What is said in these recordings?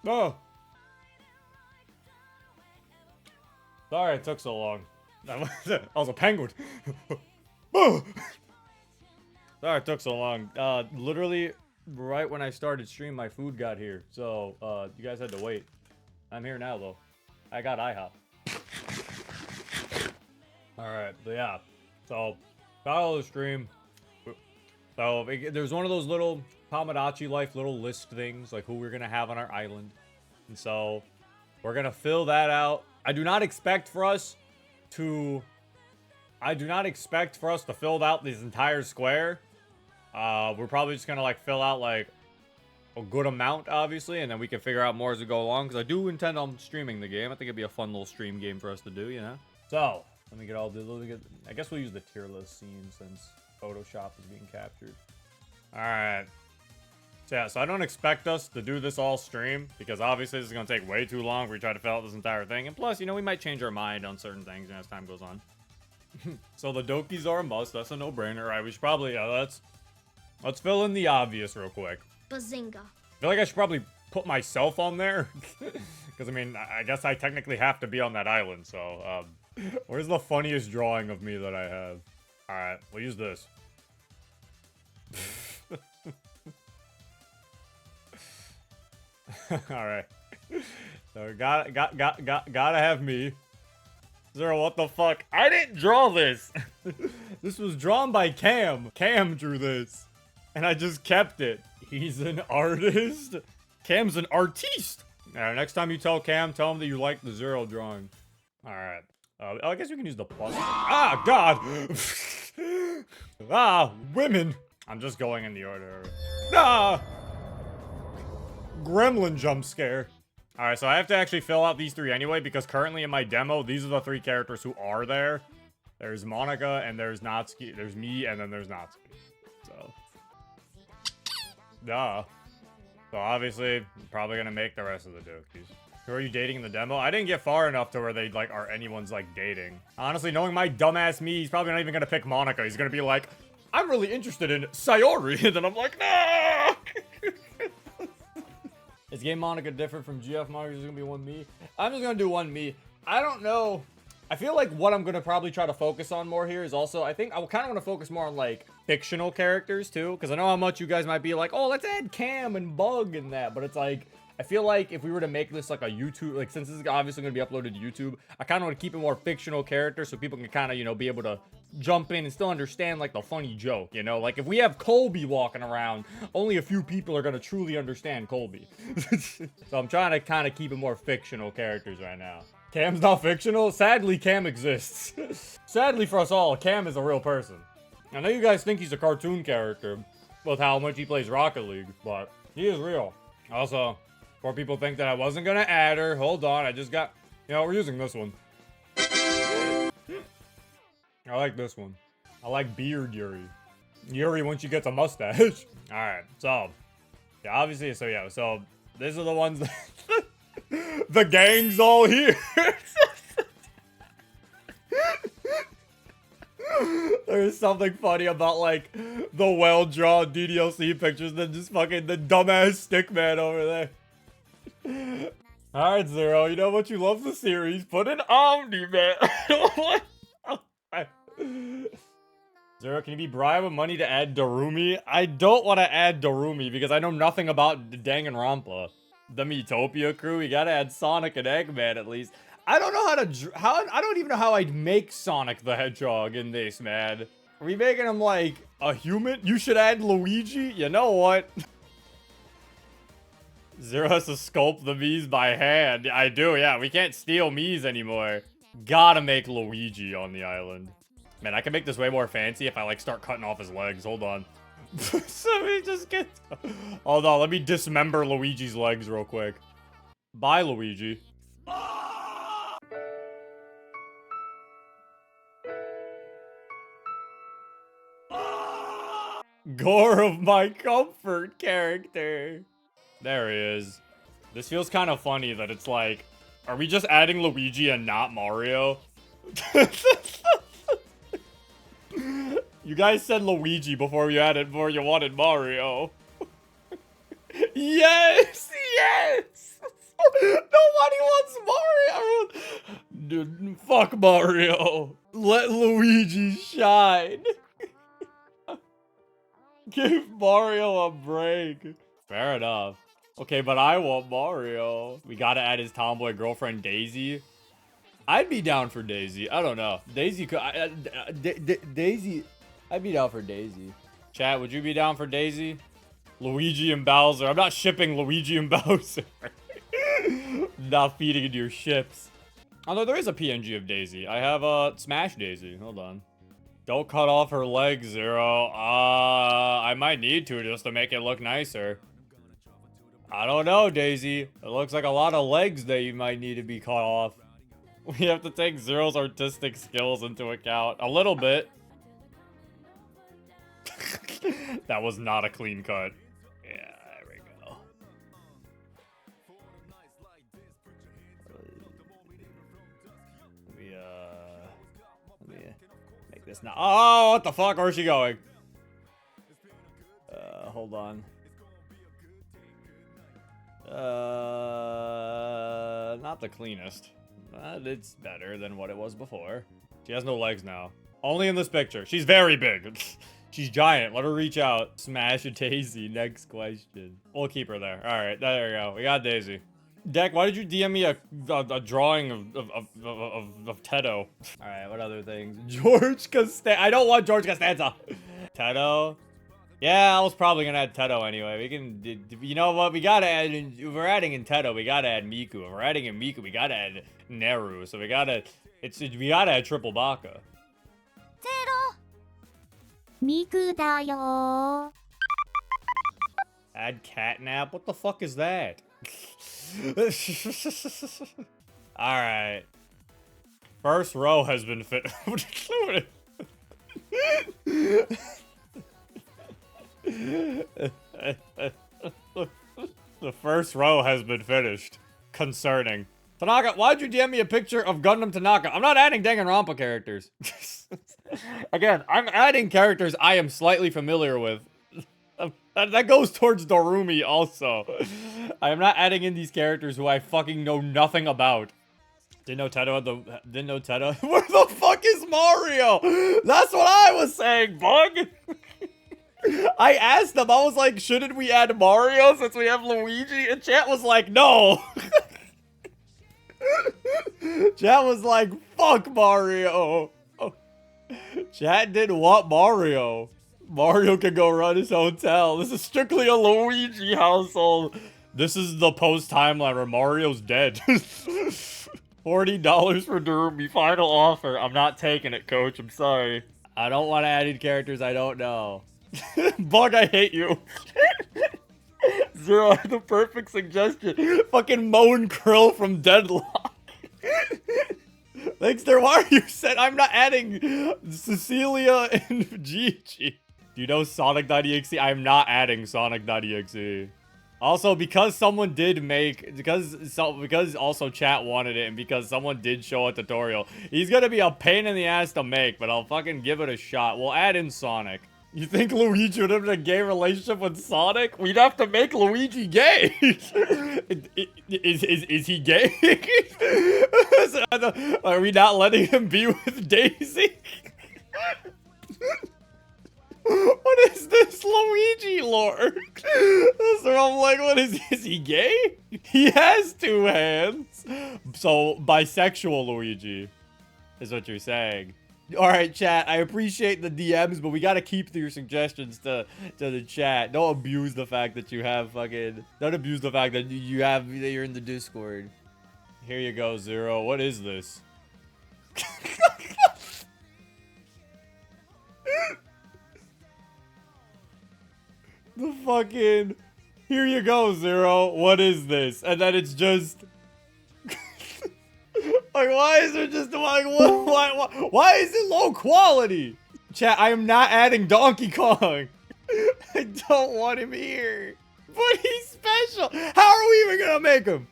Oh. Sorry it took so long. That was a penguin. Oh. Sorry it took so long. Literally, right when I started stream, my food got here. So, you guys had to wait. I'm here now, though. I got IHOP. Alright, but yeah. So, follow the stream. So, there's one of those little Tomodachi life little list things, like who we're gonna have on our island. And so, we're gonna fill that out. I do not expect for us to fill out this entire square. We're probably just gonna like fill out like a good amount, obviously, and then we can figure out more as we go along, because I do intend on streaming the game. I think it'd be a fun little stream game for us to do, you know? So, let me get all the... I guess we'll use the tier list scene since Photoshop is being captured. Alright. So yeah, so I don't expect us to do this all stream, because obviously this is going to take way too long if we try to fill out this entire thing. And plus, you know, we might change our mind on certain things as time goes on. So the Dokis are a must. That's a no-brainer. Alright, we should probably... let's fill in the obvious real quick. Bazinga. I feel like I should probably put myself on there. Because, I mean, I guess I technically have to be on that island, so... where's the funniest drawing of me that I have? Alright, we'll use this. Alright. So, gotta have me. Zero, what the fuck? I didn't draw this! This was drawn by Cam. Cam drew this. And I just kept it. He's an artist? Cam's an artiste! Alright, next time you tell Cam, tell him that you like the Zero drawing. Alright. I guess we can use the plus. Ah, God! Ah, women! I'm just going in the order. Ah! Gremlin jump scare. Alright, so I have to actually fill out these three anyway, because currently in my demo, these are the three characters who are there. There's Monica, and there's Natsuki. There's me, and then there's Natsuki. So. Duh. So obviously, I'm probably gonna make the rest of the Dokis. Who are you dating in the demo? I didn't get far enough to where they, like, are anyone's, like, dating. Honestly, knowing my dumbass me, he's probably not even gonna pick Monica. He's gonna be like, I'm really interested in Sayori. And then I'm like, no! Is Game Monica different from GF Monica? Is it gonna be one me? I'm just gonna do one me. I don't know. I feel like what I'm gonna probably try to focus on more here is also, I think I kind of want to focus more on, like, fictional characters, too. Because I know how much you guys might be like, oh, let's add Cam and Bug and that. But it's like, I feel like if we were to make this like a YouTube, like since this is obviously going to be uploaded to YouTube, I kind of want to keep it more fictional character so people can kind of, you know, be able to jump in and still understand like the funny joke, you know? Like if we have Colby walking around, only a few people are going to truly understand Colby. So I'm trying to kind of keep it more fictional characters right now. Cam's not fictional? Sadly, Cam exists. Sadly for us all, Cam is a real person. I know you guys think he's a cartoon character with how much he plays Rocket League, but he is real. Also, before people think that I wasn't gonna add her, hold on, I just got... You know, we're using this one. I like this one. I like Beard Yuri. Yuri once you get a mustache. Alright, so... Yeah, obviously, so yeah, so... These are the ones that... The gang's all here! There's something funny about, like, the well-drawn DDLC pictures than just fucking the dumbass stickman over there. Alright, Zero, you know what you love the series. Put an Omni, man. Zero, can you be bribed with money to add Darumi? I don't want to add Darumi because I know nothing about Danganronpa. The Miitopia crew, you gotta add Sonic and Eggman at least. I don't know I don't even know how I'd make Sonic the Hedgehog in this, man. Are we making him like a human? You should add Luigi? You know what? Zero has to sculpt the Miis by hand. I do, yeah. We can't steal Miis anymore. Gotta make Luigi on the island. Man, I can make this way more fancy if I, like, start cutting off his legs. Hold on. So he just gets... Hold on, let me dismember Luigi's legs real quick. Bye, Luigi. Gore of my comfort character. There he is. This feels kind of funny that it's like, are we just adding Luigi and not Mario? You guys said Luigi before you wanted Mario. Yes! Yes! Nobody wants Mario. Dude, fuck Mario. Let Luigi shine. Give Mario a break. Fair enough. Okay, but I want Mario. We gotta add his tomboy girlfriend, Daisy. I'd be down for Daisy. I don't know. Daisy could... Daisy... I'd be down for Daisy. Chat, would you be down for Daisy? Luigi and Bowser. I'm not shipping Luigi and Bowser. Not feeding into your ships. Although there is a PNG of Daisy. I have Smash Daisy. Hold on. Don't cut off her legs, Zero. I might need to just to make it look nicer. I don't know, Daisy. It looks like a lot of legs that you might need to be cut off. We have to take Zero's artistic skills into account. A little bit. That was not a clean cut. Yeah, there we go. Let me make this now. Oh, what the fuck? Where's she going? Hold on. Not the cleanest. But it's better than what it was before. She has no legs now. Only in this picture. She's very big. She's giant. Let her reach out. Smash a Daisy. Next question. We'll keep her there. All right, there we go. We got Daisy. Deck, why did you DM me a drawing of Tedo? All right, what other things? George Costanza. I don't want George Costanza. Tedo. Yeah, I was probably gonna add Tedo anyway. We can, you know what? We gotta add. If we're adding in Tedo, we gotta add Miku. If we're adding in Miku, we gotta add Neru. So we gotta add triple Baka. Tedo. Miku da yo. Add catnap? What the fuck is that? Alright. First row has been fit. The first row has been finished. Concerning. Tanaka, why'd you DM me a picture of Gundam Tanaka? I'm not adding Danganronpa characters. Again, I'm adding characters I am slightly familiar with. That goes towards Dorumi also. I am not adding in these characters who I fucking know nothing about. Didn't know Tedo. Where the fuck is Mario? That's what I was saying, bug. I asked them, I was like, shouldn't we add Mario since we have Luigi? And chat was like, no. Chat was like, fuck Mario. Chat didn't want Mario. Mario can go run his hotel. This is strictly a Luigi household. This is the post-timeline where Mario's dead. $40 for Dorumi, final offer. I'm not taking it, coach. I'm sorry. I don't want to add in characters I don't know. Bug, I hate you. Zero, the perfect suggestion. Fucking Moan Krill from Deadlock. Thanks, why are you said I'm not adding Cecilia and Gigi. Do you know Sonic.exe? I'm not adding Sonic.exe. Also, because someone did make, because also chat wanted it, and because someone did show a tutorial, he's gonna be a pain in the ass to make, but I'll fucking give it a shot. We'll add in Sonic. You think Luigi would have a gay relationship with Sonic? We'd have to make Luigi gay. Is he gay? Are we not letting him be with Daisy? What is this Luigi lore? So I'm like, what is he gay? He has two hands. So bisexual Luigi is what you're saying. All right, chat, I appreciate the DMs, but we got to keep your suggestions to the chat. Don't abuse the fact that you have fucking, don't abuse the fact that you're in the Discord. Here you go, Zero. What is this? The fucking, here you go, Zero. What is this? And then it's just like, why is it just like, why is it low quality? Chat, I am not adding Donkey Kong. I don't want him here. But he's special. How are we even gonna make him?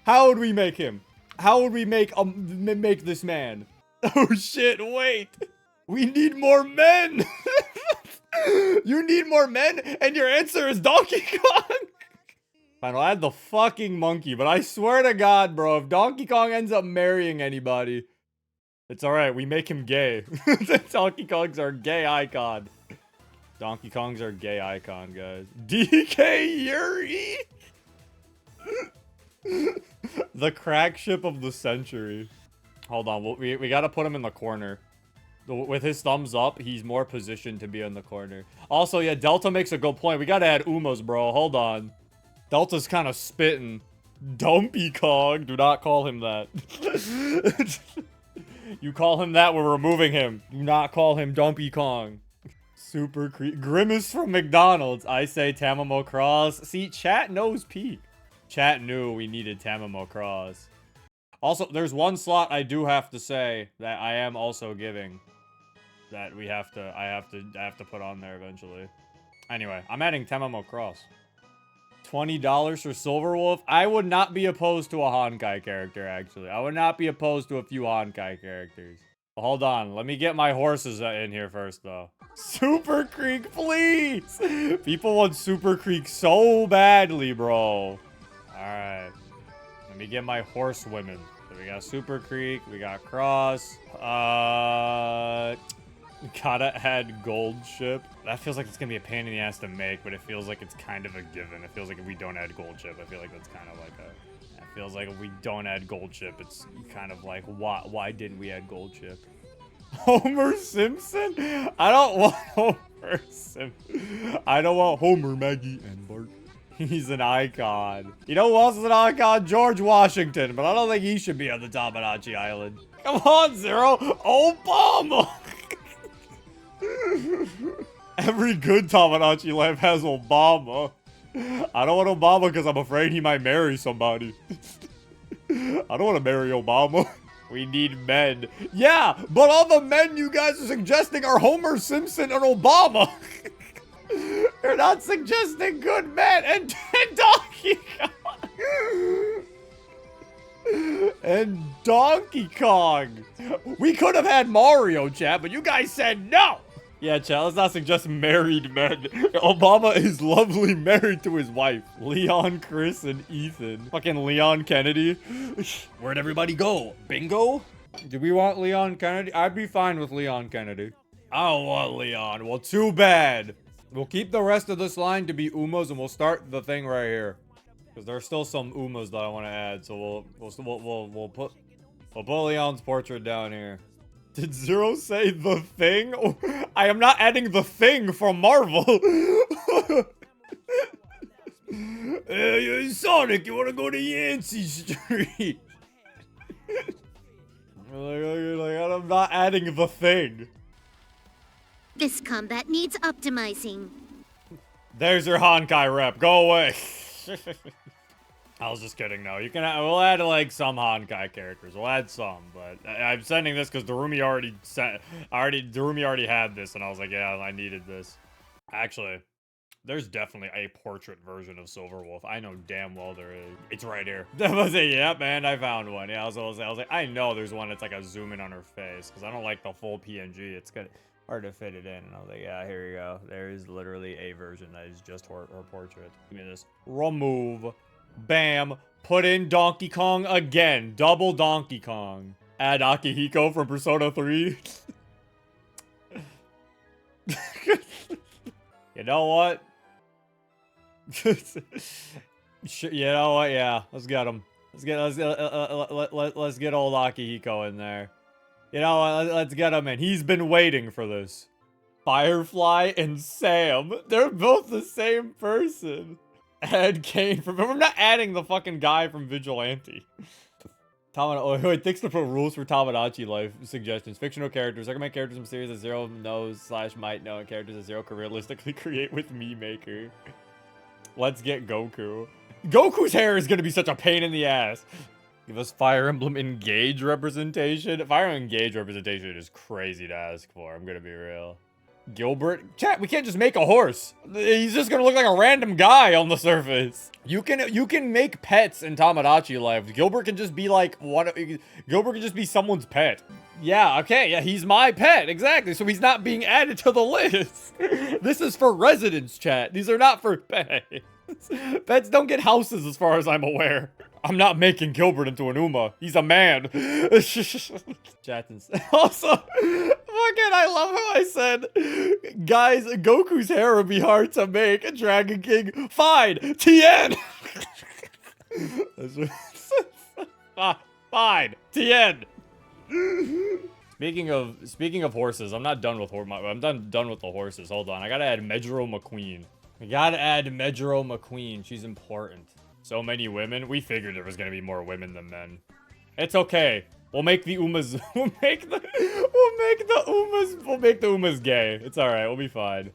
How would we make him? How would we make this man? Oh shit, wait. We need more men. You need more men, and your answer is Donkey Kong? Fine, I'll add the fucking monkey, but I swear to God, bro, if Donkey Kong ends up marrying anybody, it's alright, we make him gay. Donkey Kong's our gay icon. Donkey Kong's our gay icon, guys. DK Yuri! The crack ship of the century. Hold on, we gotta put him in the corner. With his thumbs up, he's more positioned to be in the corner. Also, yeah, Delta makes a good point. We gotta add Umas, bro. Hold on. Delta's kind of spitting. Dumpy Kong. Do not call him that. You call him that, we're removing him. Do not call him Dumpy Kong. Super Grimace from McDonald's. I say Tamamo Cross. See, chat knows peak. Chat knew we needed Tamamo Cross. Also, there's one slot I do have to say that I am also giving. That I have to put on there eventually. Anyway, I'm adding Tamamo Cross. $20 for Silverwolf. I would not be opposed to a Honkai character, actually. I would not be opposed to a few Honkai characters. Hold on, let me get my horses in here first, though. Super Creek, please! People want Super Creek so badly, bro. Alright. Let me get my horsewomen. So we got Super Creek, we got Cross. Gotta add Gold Ship. That feels like it's gonna be a pain in the ass to make, but it feels like it's kind of a given. It feels like if we don't add Gold Ship, I feel like that's kind of like a... It feels like if we don't add Gold Ship, it's kind of like, why didn't we add Gold Ship? Homer Simpson? I don't want Homer Simpson. I don't want Homer, Maggie, and Bart. He's an icon. You know who else is an icon? George Washington, but I don't think he should be on the Tomodachi Island. Come on, Zero. Obama! Every good Tomodachi life has Obama. I don't want Obama because I'm afraid he might marry somebody. I don't want to marry Obama. We need men. Yeah, but all the men you guys are suggesting are Homer Simpson and Obama. You're not suggesting good men and Donkey Kong. And Donkey Kong. We could have had Mario, chat, but you guys said no. Yeah, chat, let's not suggest married men. Obama is lovely married to his wife. Leon, Chris, and Ethan. Fucking Leon Kennedy. Where'd everybody go? Bingo? Do we want Leon Kennedy? I'd be fine with Leon Kennedy. I don't want Leon. Well, too bad. We'll keep the rest of this line to be Umas, and we'll start the thing right here. Because there's still some Umas that I want to add, so we'll put Leon's portrait down here. Did Zero say the thing? Oh, I am not adding the thing from Marvel. Hey, Sonic, you want to go to Yancey Street? I'm not adding the thing. This combat needs optimizing. There's your Honkai rep. Go away. I was just kidding. No, you can. We'll add like some Honkai characters. We'll add some, but I'm sending this because Darumi already sent. Darumi already had this, and I was like, yeah, I needed this. Actually, there's definitely a portrait version of Silverwolf. I know damn well there is. It's right here. That was it. Yeah, man, I found one. Yeah, I was like, I know there's one that's like a zoom in on her face because I don't like the full PNG. It's good. Hard to fit it in, and I was like, yeah, here you go. There is literally a version that is just her portrait. Give me this. Remove. Bam. Put in Donkey Kong again. Double Donkey Kong. Add Akihiko from Persona 3. You know what? You know what? Yeah, let's get him. Let's get old Akihiko in there. You know what? Let's get him in. He's been waiting for this. Firefly and Sam. They're both the same person. Add Kane from... We're not adding the fucking guy from Vigilante. Oh, wait, thanks to put rules for Tomodachi life suggestions. Fictional characters. Recommend characters from series that Zero knows / might know, and characters that Zero can realistically create with Me Maker. Let's get Goku. Goku's hair is gonna be such a pain in the ass. Give us Fire Emblem Engage representation. Fire Emblem Engage representation is crazy to ask for. I'm gonna be real. Gilbert? Chat, we can't just make a horse. He's just gonna look like a random guy on the surface. You can make pets in Tomodachi life. Gilbert can just be like Gilbert can just be someone's pet. Yeah, okay, yeah, he's my pet, exactly. So he's not being added to the list. This is for residents, chat. These are not for pets. Pets don't get houses as far as I'm aware. I'm not making Gilbert into an Uma. He's a man. Chatins. Also, fucking, I love how I said, guys, Goku's hair would be hard to make. Dragon King, fine. Tien. Fine. Tien. Speaking of horses, I'm not done with done with the horses. Hold on, I gotta add Medjero McQueen. I gotta add Medjero McQueen. She's important. So many women. We figured there was gonna be more women than men. It's okay. We'll make the Umas. We'll make the Umas gay. It's all right. We'll be fine.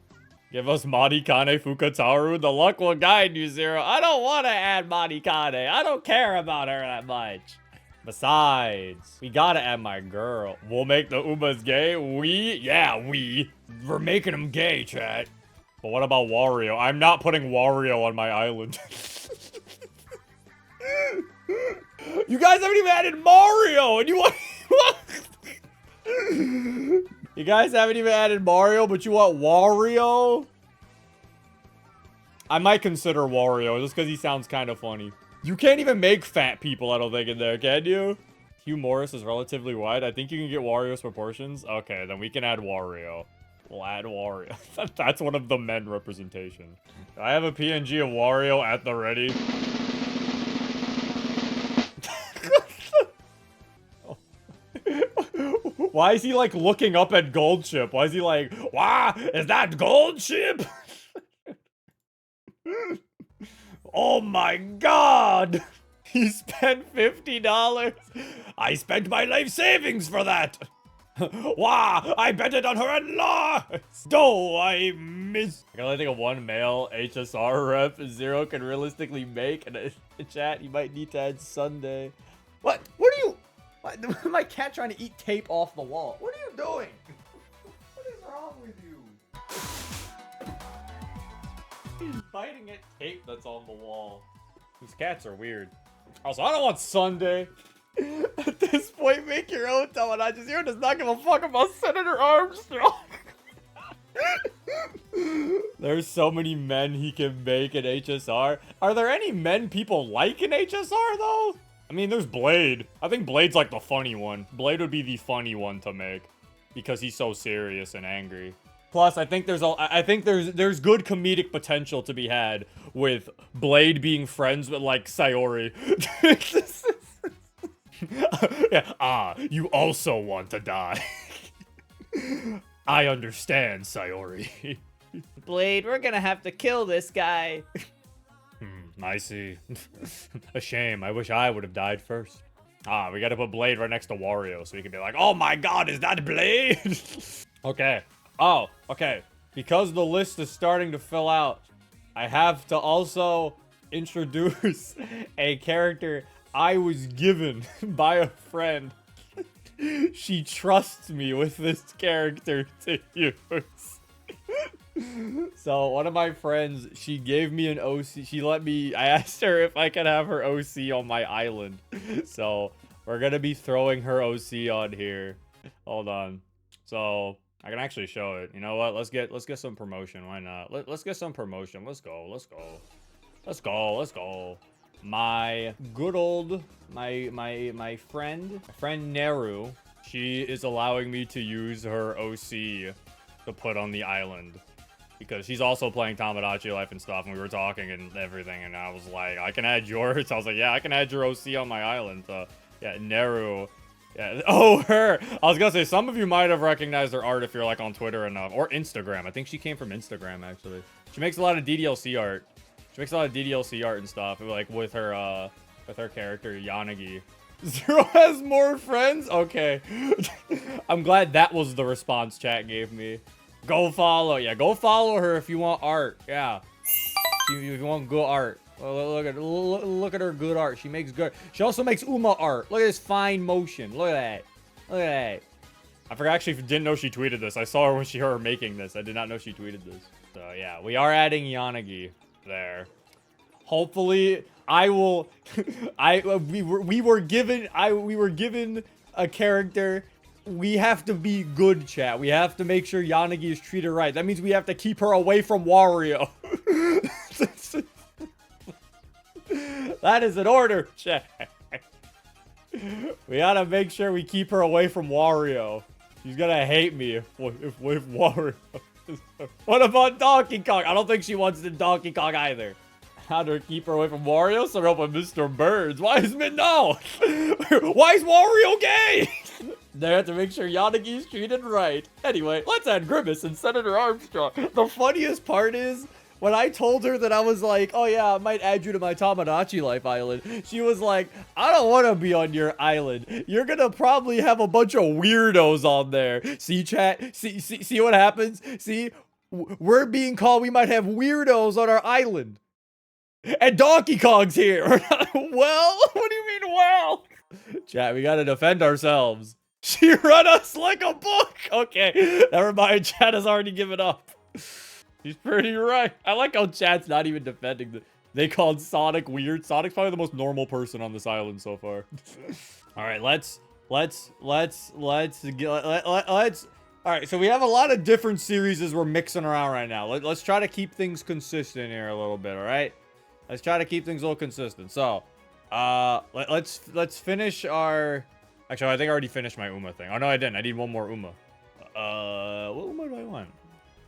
Give us Marikane Fukataru. The luck will guide you, Zero. I don't want to add Marikane. I don't care about her that much. Besides, we gotta add my girl. We'll make the Umas gay. We're making them gay, chat. But what about Wario? I'm not putting Wario on my island. You guys haven't even added Mario, and you want... You guys haven't even added Mario, but you want Wario? I might consider Wario, just because he sounds kind of funny. You can't even make fat people, I don't think, in there, can you? Hugh Morris is relatively wide. I think you can get Wario's proportions. Okay, then we can add Wario. We'll add Wario. That's one of the men representation. I have a PNG of Wario at the ready. Why is he like looking up at Gold Chip? Why is he like, wow, is that Gold Chip? Oh my god! He spent $50. I spent my life savings for that. Wow, I bet it on her and lost. Oh, I miss. I can only think of one male HSR rep Zero can realistically make. And in the chat, you might need to add Sunday. What? What are you? My cat trying to eat tape off the wall. What are you doing? What is wrong with you? He's biting at tape that's on the wall. These cats are weird. Also, I don't want Sunday. At this point, make your own Tomodachi. Zero does not give a fuck about Senator Armstrong. There's so many men he can make in HSR. Are there any men people like in HSR, though? I mean, there's Blade. I think Blade's like the funny one. Blade would be the funny one to make because he's so serious and angry. Plus, I think there's good comedic potential to be had with Blade being friends with like Sayori. Yeah, you also want to die. I understand, Sayori. Blade, we're gonna have to kill this guy. I see. A shame. I wish I would have died first. Ah, we gotta put Blade right next to Wario so we can be like, oh my god, is that Blade? Okay. Oh, okay. Because the list is starting to fill out, I have to also introduce a character I was given by a friend. She trusts me with this character to use. So one of my friends, she gave me an OC. I asked her if I could have her OC on my island. So we're gonna be throwing her OC on here. Hold on. So I can actually show it. You know what? Let's get some promotion. Why not? Let's get some promotion. Let's go. My good old my friend Neru, she is allowing me to use her OC to put on the island because she's also playing Tomodachi Life and stuff, and we were talking and everything, and I was like, I can add yours. I was like, yeah, I can add your OC on my island. So yeah, Neru. Yeah. Oh, her. I was gonna say, some of you might have recognized her art if you're like on Twitter enough or Instagram. I think she came from Instagram actually. She makes a lot of DDLC art. She makes a lot of DDLC art and stuff, like with her character Yanagi. Zero has more friends? Okay. I'm glad that was the response chat gave me. Go follow. Yeah, go follow her if you want art. Yeah. If you want good art. Look at her good art. She makes good. She also makes Uma art. Look at this fine motion. Look at that. Look at that. I forgot, actually didn't know she tweeted this. I saw her when she heard her making this. I did not know she tweeted this. So yeah, we are adding Yanagi there. Hopefully, I will. We were given a character. We have to be good, chat. We have to make sure Yanagi is treated right. That means we have to keep her away from Wario. That is an order, chat. We gotta make sure we keep her away from Wario. She's gonna hate me if Wario. What about Donkey Kong? I don't think she wants the Donkey Kong either. How to keep her away from Wario? So help with Mr. Birds. Why is no? Why is Wario gay? They have to make sure Yanagi's treated right. Anyway, let's add Grimace and Senator Armstrong. The funniest part is, when I told her that I was like, oh yeah, I might add you to my Tomodachi Life Island, she was like, I don't want to be on your island. You're gonna probably have a bunch of weirdos on there. See, chat? See what happens? See? We're being called, we might have weirdos on our island. And Donkey Kong's here. Well? What do you mean, well? Chat, we gotta defend ourselves. She read us like a book. Okay, never mind. Chat has already given up. He's pretty right. I like how chat's not even defending the. They called Sonic weird. Sonic's probably the most normal person on this island so far. All right, let's. All right, so we have a lot of different series as we're mixing around right now. Let's try to keep things consistent here a little bit. All right, let's try to keep things a little consistent. So, let's finish our. Actually, I think I already finished my Uma thing. Oh no, I didn't. I need one more Uma. What Uma do I want?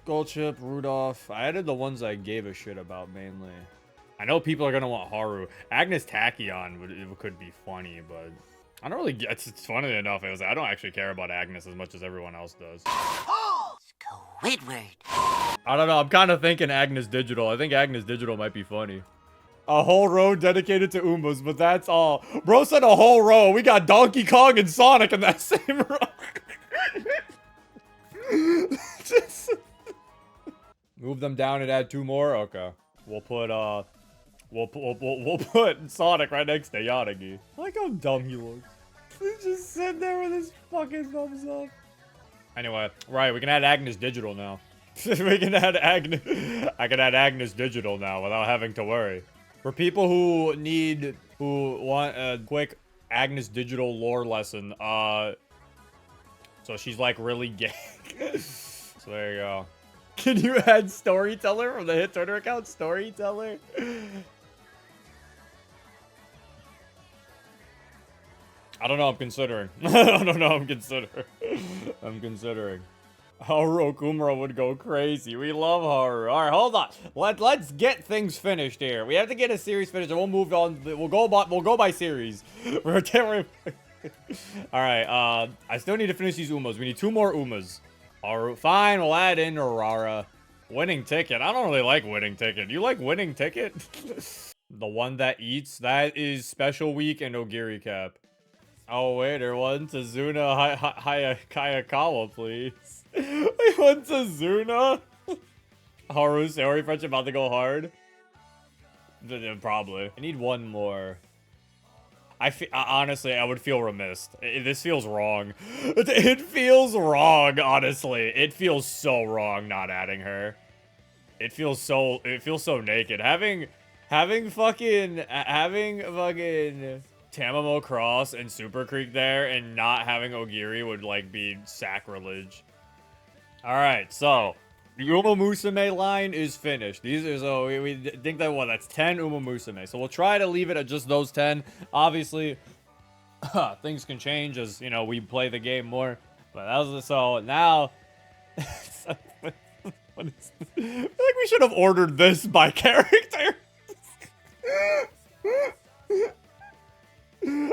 Goldchip, Rudolph. I added the ones I gave a shit about mainly. I know people are gonna want Haru. Agnes Tachyon could be funny, but I don't really get. It's funny enough. I don't actually care about Agnes as much as everyone else does. Squidward. I don't know. I'm kind of thinking Agnes Digital. I think Agnes Digital might be funny. A whole row dedicated to Umas, but that's all. Bro said a whole row. We got Donkey Kong and Sonic in that same row. Just move them down and add 2 more. Okay, we'll put we'll put Sonic right next to Yanagi. I like how dumb he looks. He's just sitting there with his fucking thumbs up. Anyway, right, we can add Agnes Digital now. We can add Agnes. I can add Agnes Digital now without having to worry. For people who want a quick Agnes Digital lore lesson, so she's like really gay. So there you go. Can you add Storyteller from the hit Twitter account? Storyteller? I don't know, I'm considering. I don't know, I'm considering. Haru Kumura would go crazy. We love Haru. All right, hold on. Let's get things finished here. We have to get a series finished, and we'll move on. We'll go by series. All right. I still need to finish these Umas. We need 2 more Umas. Haru, fine. We'll add in Aurora. Winning Ticket. I don't really like Winning Ticket. You like Winning Ticket? The one that eats. That is Special Week and Ogiri Cap. Oh wait, there one to Zuna Hayakawa, please. We want to Zuna. Haru Saori French about to go hard. Probably. I need one more. Honestly, I would feel remiss. This feels wrong. It feels wrong, honestly. It feels so wrong not adding her. It feels so naked. Having fucking Tamamo Cross and Super Creek there and not having Ogiri would like be sacrilege. All right, so the Uma Musume line is finished. These are so we think that that's 10 Uma Musume. So we'll try to leave it at just those 10. Obviously, things can change as you know we play the game more. But that was so now. What is, I feel like we should have ordered this by character.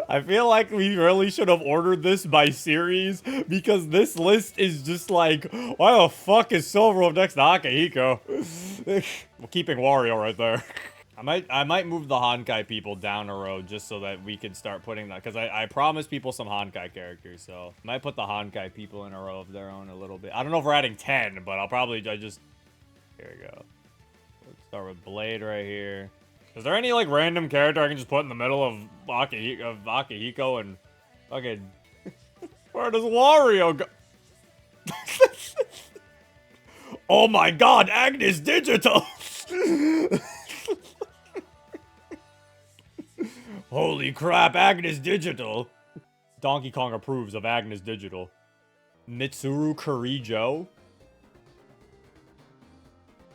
I feel like we really should have ordered this by series because this list is just like, why the fuck is Silver next to Akihiko? We're keeping Wario right there. I might move the Honkai people down a row just so that we can start putting that because I promised people some Honkai characters, so I might put the Honkai people in a row of their own a little bit. I don't know if we're adding 10, but I'll probably just here we go. Let's start with Blade right here. Is there any like random character I can just put in the middle of Akihiko and fucking where does Wario go? Oh my god, Agnes Digital! Holy crap, Agnes Digital! Donkey Kong approves of Agnes Digital. Mitsuru Kurijo?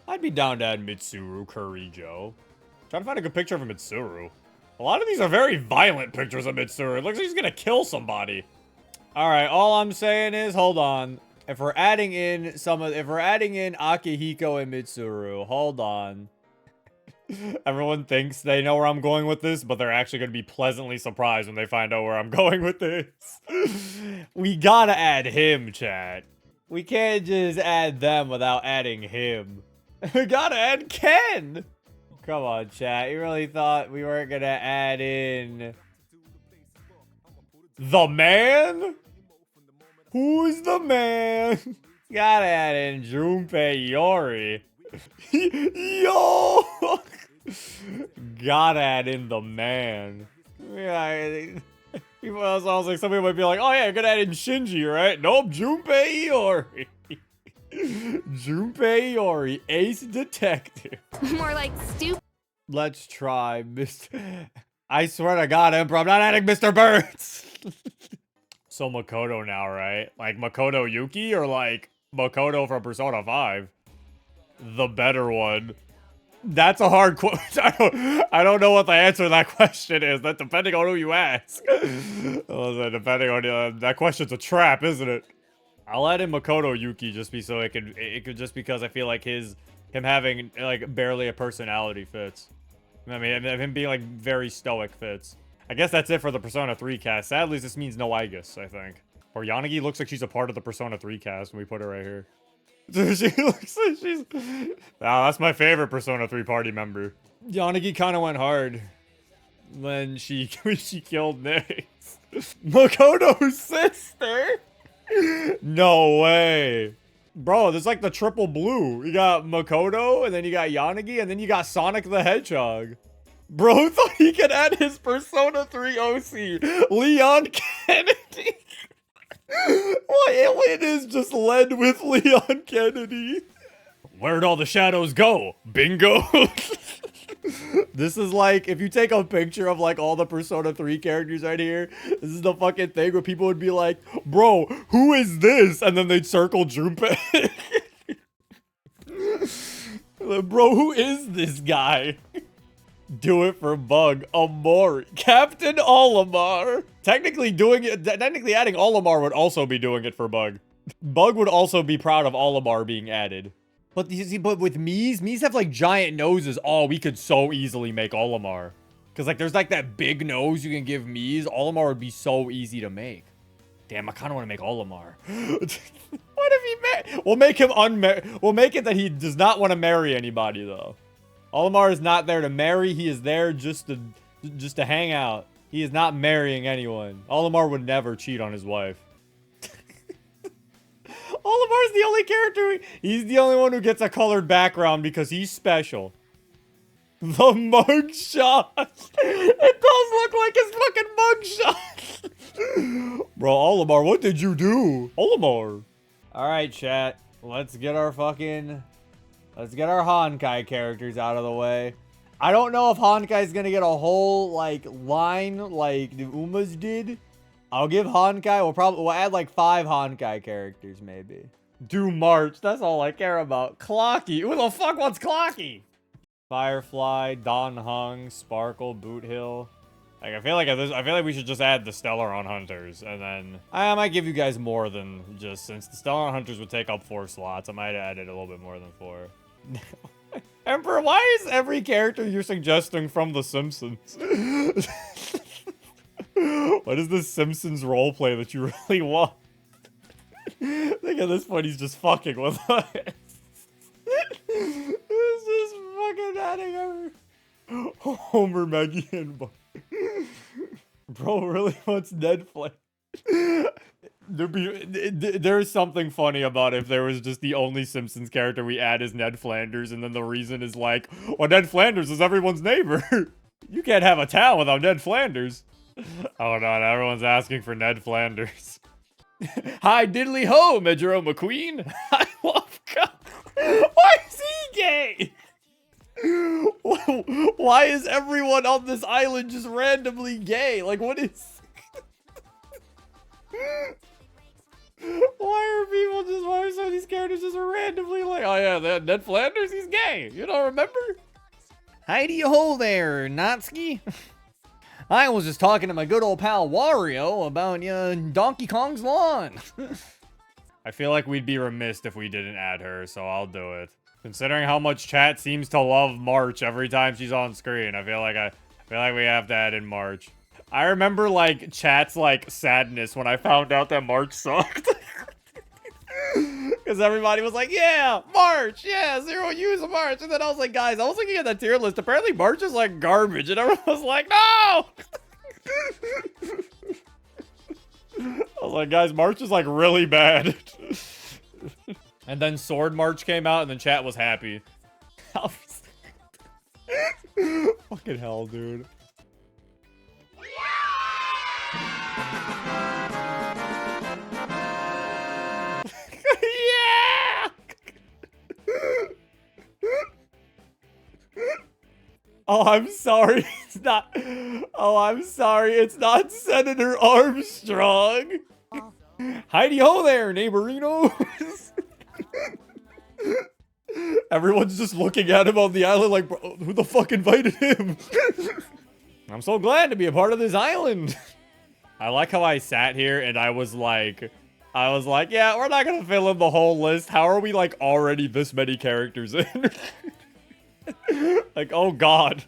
I'd be down to add Mitsuru Kurijo. Trying to find a good picture of a Mitsuru. A lot of these are very violent pictures of Mitsuru. It looks like he's gonna kill somebody. All right, all I'm saying is, hold on. If we're adding in Akihiko and Mitsuru, hold on. Everyone thinks they know where I'm going with this, but they're actually going to be pleasantly surprised when they find out where I'm going with this. We gotta add him, chat. We can't just add them without adding him. We gotta add Ken! Come on, chat. You really thought we weren't gonna add in... the man? Who's the man? Gotta add in Junpei Iori. Yo! Gotta add in the man. Yeah, people else, I was like, somebody might be like, oh yeah, you're gonna add in Shinji, right? Nope, Junpei Iori. Junpei Iori, ace detective. More like stupid. Let's try Mr. I swear to God, Emperor, I'm not adding Mr. Birds. So Makoto now, right? Like Makoto Yuki or like Makoto from Persona 5? The better one. That's a hard question. I don't know what the answer to that question is. That depending on who you ask. Depending on that question's a trap, isn't it? I'll add in Makoto Yuki just just because I feel like him having like barely a personality fits. I mean, him being like very stoic fits. I guess that's it for the Persona 3 cast. Sadly, this means no Aigis, I think. Or Yanagi looks like she's a part of the Persona 3 cast when we put her right here. She looks like she's... Wow, that's my favorite Persona 3 party member. Yanagi kind of went hard when she killed Nix. Makoto's sister? No way. Bro, there's like the triple blue. You got Makoto, and then you got Yanagi, and then you got Sonic the Hedgehog. Bro thought he could add his Persona 3 OC, Leon Kennedy. Why Alien is just led with Leon Kennedy? Where'd all the shadows go? Bingo. This is like, if you take a picture of like all the Persona 3 characters right here, this is the fucking thing where people would be like, bro, who is this? And then they'd circle Junpei. Bro, who is this guy? Do it for Bug. Amori. Captain Olimar. Technically adding Olimar would also be doing it for Bug. Bug would also be proud of Olimar being added. But you see, but with Mies have like giant noses. Oh, we could so easily make Olimar. Because like there's like that big nose you can give Mies. Olimar would be so easy to make. Damn, I kind of want to make Olimar. What if he We'll make him We'll make it that he does not want to marry anybody though. Olimar is not there to marry. He is there just to hang out. He is not marrying anyone. Olimar would never cheat on his wife. Olimar's the only character. He's the only one who gets a colored background because he's special. The mugshot. It does look like his fucking mugshot. Bro, Olimar, what did you do? Olimar. All right, chat. Let's get our Honkai characters out of the way. I don't know if Honkai's gonna get a whole, like, line like the Umas did. I'll give Honkai, we'll add like 5 Honkai characters, maybe. Do March, that's all I care about. Clocky, who the fuck wants Clocky? Firefly, Don Hung, Sparkle, Boot Hill. Like, I feel like we should just add the Stellaron Hunters, and then I might give you guys more than just, since the Stellaron Hunters would take up 4 slots, I might add it a little bit more than 4. Emperor, why is every character you're suggesting from The Simpsons? What is the Simpsons roleplay that you really want? Look at this point, he's just fucking with us. He's just fucking adding every... Homer, Maggie, and Bart. Bro really wants Ned Flanders. There's something funny about if there was just the only Simpsons character we add is Ned Flanders, and then the reason is like, well, Ned Flanders is everyone's neighbor. You can't have a town without Ned Flanders. Oh no, everyone's asking for Ned Flanders. Hi diddly ho, Major McQueen. I love God. Why is he gay? Why is everyone on this island just randomly gay? Like, what is... Why are some of these characters just randomly like, oh yeah, Ned Flanders, he's gay. You don't remember? Heidi ho there, Natsuki. I was just talking to my good old pal Wario about Donkey Kong's lawn. I feel like we'd be remiss if we didn't add her, so I'll do it. Considering how much chat seems to love March every time she's on screen, I feel like we have to add in March. I remember like chat's like sadness when I found out that March sucked. Because everybody was like, yeah, March, yeah, zero use of March. And then I was like, guys, I was looking at the tier list. Apparently March is like garbage. And everyone was like, no! I was like, guys, March is like really bad. And then Sword March came out and then chat was happy. Fucking hell, dude. Yeah! Oh, I'm sorry. It's not. Oh, I'm sorry. It's not Senator Armstrong. Heidi ho there, neighborinos. Everyone's just looking at him on the island like, bro, who the fuck invited him? I'm so glad to be a part of this island. I like how I sat here and I was like, yeah, we're not gonna fill in the whole list. How are we like already this many characters in? Like, oh god.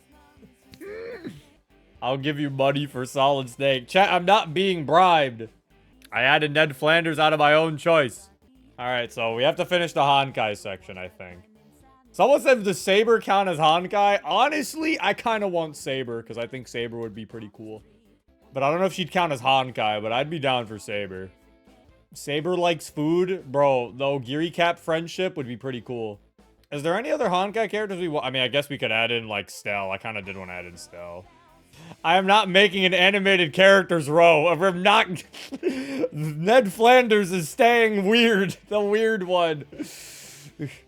I'll give you money for Solid Snake. Chat, I'm not being bribed. I added Ned Flanders out of my own choice. Alright, so we have to finish the Honkai section, I think. Someone said, does Saber count as Honkai? Honestly, I kind of want Saber, because I think Saber would be pretty cool. But I don't know if she'd count as Honkai, but I'd be down for Saber. Saber likes food? Bro, the Ogiri Cap friendship would be pretty cool. Is there any other Honkai characters we want? I mean, I guess we could add in, like, Stell. I kind of did want to add in Stell. I am not making an animated characters row. I'm not... Ned Flanders is staying weird. The weird one.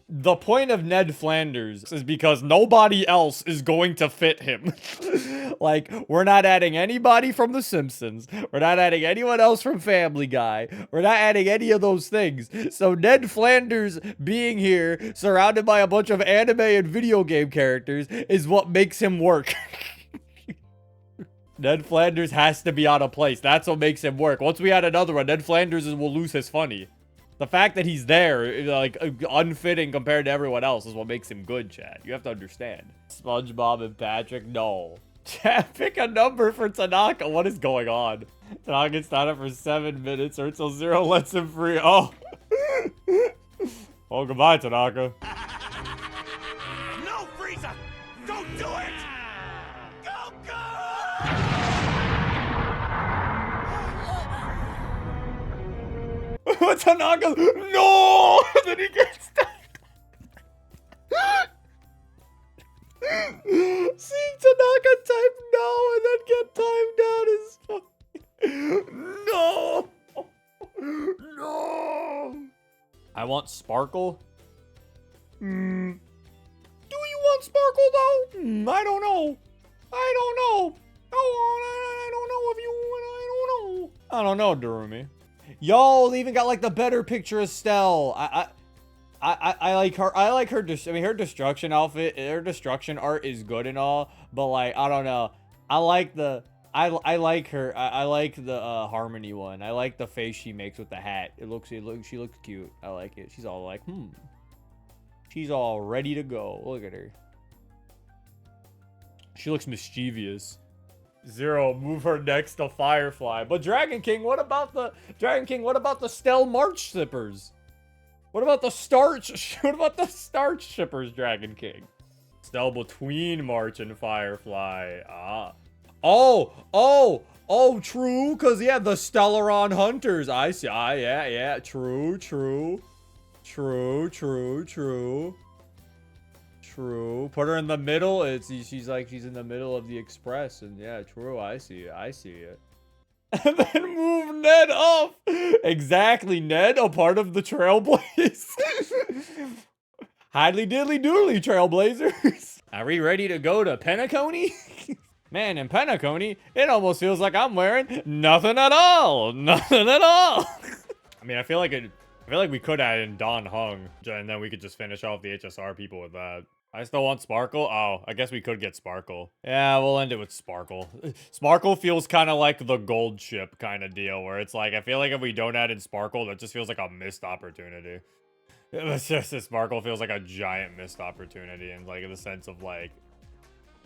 The point of Ned Flanders is because nobody else is going to fit him. Like, we're not adding anybody from The Simpsons. We're not adding anyone else from Family Guy. We're not adding any of those things. So Ned Flanders being here, surrounded by a bunch of anime and video game characters, is what makes him work. Ned Flanders has to be out of place. That's what makes him work. Once we add another one, Ned Flanders will lose his funny. The fact that he's there, like, unfitting compared to everyone else is what makes him good, Chad. You have to understand. SpongeBob and Patrick, no. Chad, pick a number for Tanaka. What is going on? Tanaka's down it for 7 minutes, or until Zero lets him free. Oh. Oh, goodbye, Tanaka. No, Frieza! Don't do it! Go, go! Tanaka, no! Then he gets down. Seeing Tanaka type no and then get timed out is fucking... No! No! I want Sparkle. Do you want Sparkle though? I don't know. I don't know. I don't know if you... I don't know. I don't know, Durumi. Yo, they even got like the better picture of Stell. I like her. I like her. I mean, her destruction outfit, her destruction art is good and all, but like, I don't know. I like the. I like her. I like the Harmony one. I like the face she makes with the hat. She looks cute. I like it. She's all like, She's all ready to go. Look at her. She looks mischievous. Zero, move her next to Firefly. But Dragon King, what about the Stell March shippers? What about the starch? What about the starch shippers, Dragon King? Stell between March and Firefly. Ah. Oh, true. Cause yeah, the Stellaron Hunters. I see. Ah, yeah. True. Put her in the middle. She's in the middle of the express, and yeah, true. I see it. And then move Ned up. Exactly, Ned, a part of the Trailblaze. Hiddly diddly doodly, Trailblazers. Are we ready to go to Penacony? Man, in Penacony, it almost feels like I'm wearing nothing at all. Nothing at all. I mean, I feel like we could add in Don Hung, and then we could just finish off the HSR people with that. I still want Sparkle. Oh, I guess we could get Sparkle. Yeah, we'll end it with Sparkle. Sparkle feels kind of like the gold ship kind of deal, where it's like, I feel like if we don't add in Sparkle, that just feels like a missed opportunity. It's just, Sparkle feels like a giant missed opportunity in like the sense of like,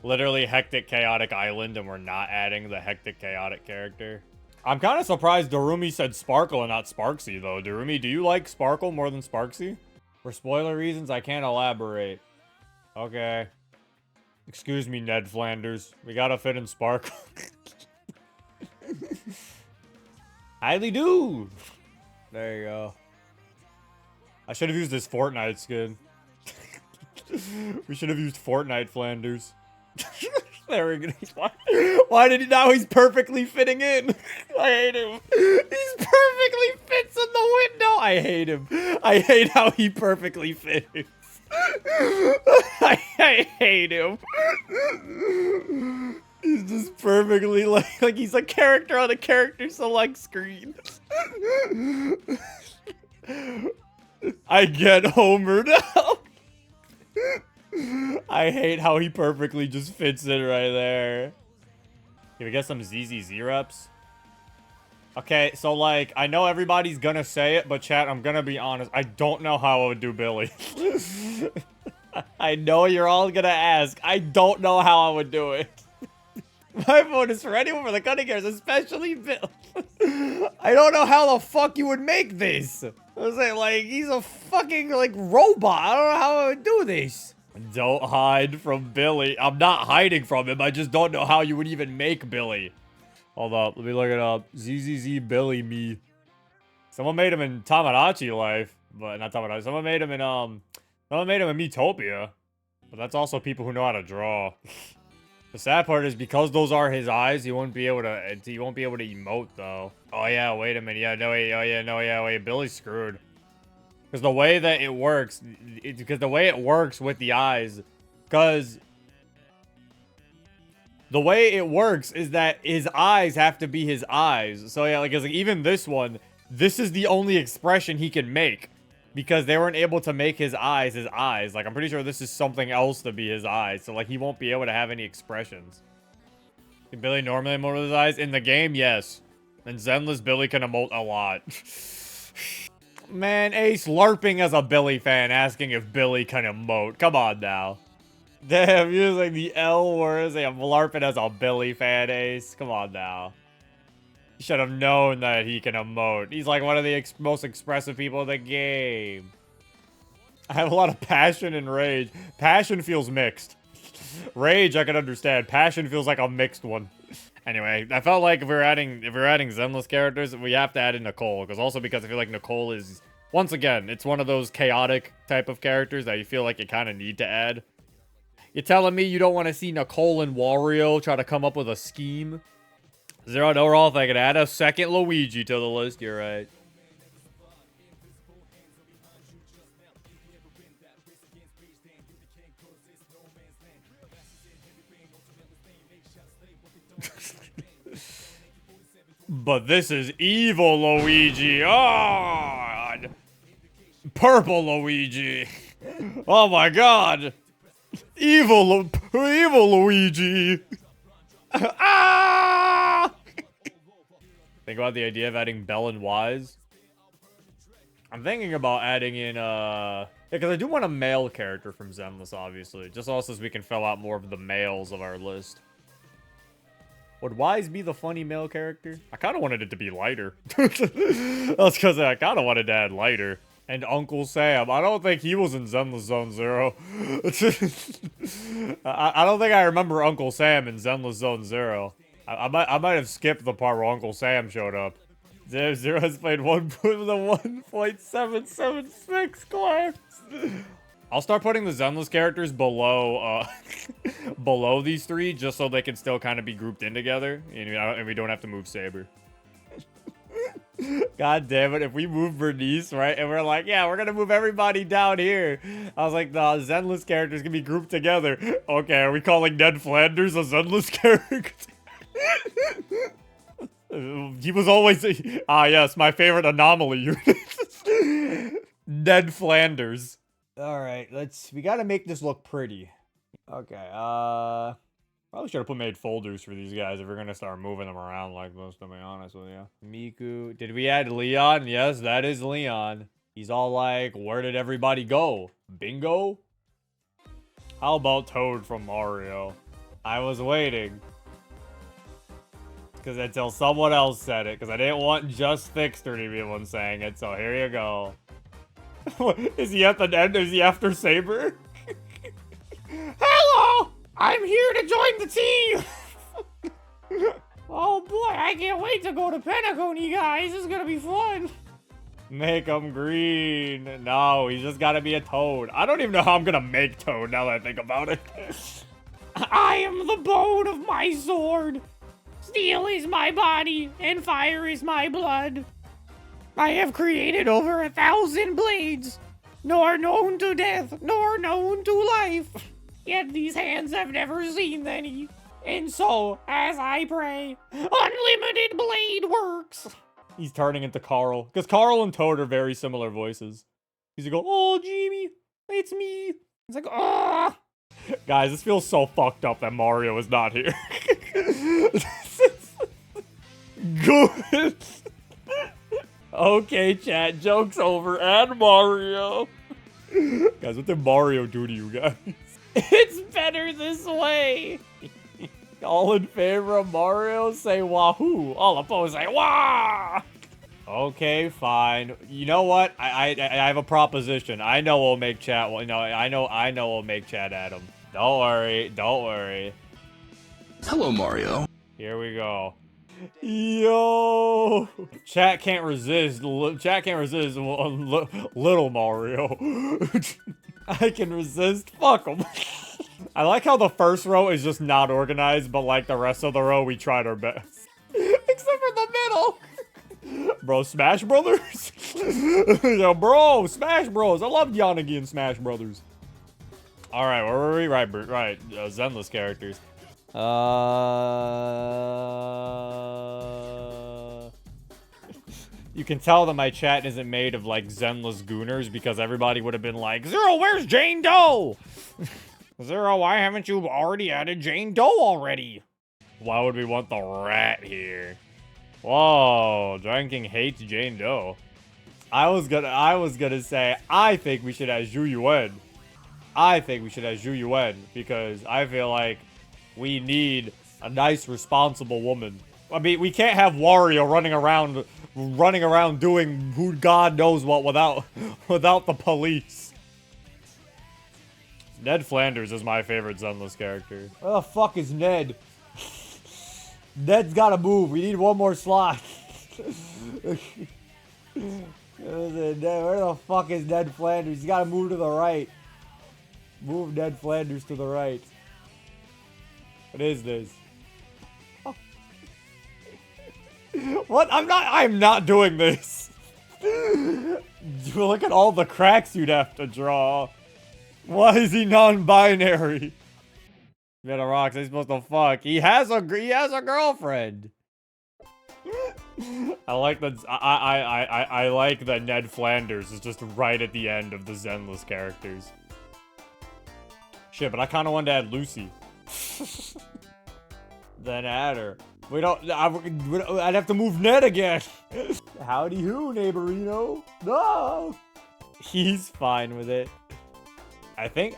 literally Hectic Chaotic Island, and we're not adding the Hectic Chaotic character. I'm kind of surprised Darumi said Sparkle and not Sparksy, though. Darumi, do you like Sparkle more than Sparksy? For spoiler reasons, I can't elaborate. Okay. Excuse me, Ned Flanders. We gotta fit in Sparkle. Highly do! There you go. I should have used this Fortnite skin. We should have used Fortnite Flanders. There we go. Why did he now? He's perfectly fitting in. I hate him. He's perfectly fits in the window. I hate him. I hate how he perfectly fits. I hate him. He's just perfectly like he's a character on a character select screen. I get Homer now. I hate how he perfectly just fits in right there. Can we get some ZZZ reps? Okay, so like, I know everybody's gonna say it, but chat, I'm gonna be honest. I don't know how I would do Billy. I know you're all gonna ask. I don't know how I would do it. My vote is for anyone for the cutting hairs, especially Bill. I don't know how the fuck you would make this. I was like, he's a fucking, like, robot. I don't know how I would do this. Don't hide from Billy. I'm not hiding from him. I just don't know how you would even make Billy. Hold up. Let me look it up. ZZZ Billy me. Someone made him in Tomodachi Life. But not Tomodachi. Someone made him in Miitopia. But that's also people who know how to draw. The sad part is because those are his eyes, he won't be able to emote though. Oh yeah, wait a minute. Yeah, no wait. Oh yeah, no, yeah, wait. Billy's screwed. Because the way that it works, with the eyes, because the way it works is that his eyes have to be his eyes. So yeah, like even this one, this is the only expression he can make. Because they weren't able to make his eyes. Like, I'm pretty sure this is something else to be his eyes. So, like, he won't be able to have any expressions. Can Billy normally emote with his eyes? In the game, yes. And Zenless Billy can emote a lot. Man, Ace LARPing as a Billy fan, asking if Billy can emote. Come on now. Damn, using the L words. I'm LARPing as a Billy fan, Ace. Come on now. Should have known that he can emote. He's like one of the most expressive people in the game. I have a lot of passion and rage. Passion feels mixed. Rage, I can understand. Passion feels like a mixed one. Anyway, I felt like if we're adding Zenless characters, we have to add in Nicole. Because I feel like Nicole is, once again, it's one of those chaotic type of characters that you feel like you kind of need to add. You're telling me you don't want to see Nicole and Wario try to come up with a scheme? Zero, no, Rolf, I can add a second Luigi to the list, you're right. But this is evil Luigi. Oh, purple Luigi. Oh my god. Evil Luigi. Ah! Think about the idea of adding Bell and Wise. I'm thinking about adding in, yeah, because I do want a male character from Zenless, obviously. Just also so we can fill out more of the males of our list. Would Wise be the funny male character? I kind of wanted it to be lighter. That's because I kind of wanted to add lighter. And Uncle Sam. I don't think he was in Zenless Zone Zero. I don't think I remember Uncle Sam in Zenless Zone Zero. I might have skipped the part where Uncle Sam showed up. Zero has played 1.776 class. I'll start putting the Zenless characters below below these three, just so they can still kind of be grouped in together, and we don't have to move Saber. God damn it, if we move Bernice, right, and we're like, yeah, we're gonna move everybody down here. I was like, the Zenless characters can be grouped together. Okay, are we calling Ned Flanders a Zenless character? He was always, yes, my favorite anomaly unit. Ned Flanders. All right, we gotta make this look pretty. Okay, probably should have made folders for these guys if we're gonna start moving them around like this, to be honest with you. Miku, did we add Leon? Yes, that is Leon. He's all like, where did everybody go? Bingo? How about Toad from Mario? I was waiting. Because until someone else said it, because I didn't want just Fixter to be the one saying it, so here you go. Is he at the end? Is he after Saber? Hello! I'm here to join the team! Oh boy, I can't wait to go to Pentagon, you guys. This is gonna be fun. Make him green. No, he's just gotta be a Toad. I don't even know how I'm gonna make Toad now that I think about it. I am the bone of my sword. Steel is my body, and fire is my blood. I have created over 1,000 blades, nor known to death, nor known to life. Yet these hands have never seen any. And so, as I pray, unlimited blade works. He's turning into Carl, because Carl and Toad are very similar voices. He's like, oh, Jimmy, it's me. He's like, ah. Guys, this feels so fucked up that Mario is not here. Good. Okay, chat, joke's over. Add Mario. Guys, what did Mario do to you guys? It's better this way. All in favor of Mario, say wahoo. All opposed, say wah. Okay, fine. You know what? I have a proposition. I know we'll make chat. Well, no, I know we'll make chat Adam. Don't worry. Don't worry. Hello, Mario. Here we go. Yo! Chat can't resist. Chat can't resist little Mario. I can resist. Fuck him. I like how the first row is just not organized, but like the rest of the row, we tried our best. Except for the middle. Bro, Smash Brothers? Yo, bro, Smash Bros. I love Yanagi and Smash Brothers. Alright, where were we? Right, Zenless characters. You can tell that my chat isn't made of like Zenless Gooners because everybody would have been like, Zero, where's Jane Doe? Zero, why haven't you already added Jane Doe already? Why would we want the rat here? Whoa, Dragon King hates Jane Doe. I was gonna say, I think we should add Zhu Yuan. I think we should have Zhu Yuan because I feel like we need a nice, responsible woman. I mean, we can't have Wario running around doing who God knows what without the police. Ned Flanders is my favorite Zenless character. Where the fuck is Ned? Ned's gotta move. We need one more slot. Where the fuck is Ned Flanders? He's gotta move to the right. Move Ned Flanders to the right. What is this? Oh. What? I'm not doing this. Look at all the cracks you'd have to draw. Why is he non-binary? Metal Rocks, he's supposed to fuck. He has a girlfriend. I like that. I like that Ned Flanders is just right at the end of the Zenless characters. Shit, but I kind of wanted to add Lucy. Then add her. I'd have to move Ned again. Howdy who, neighborino? No. He's fine with it. I think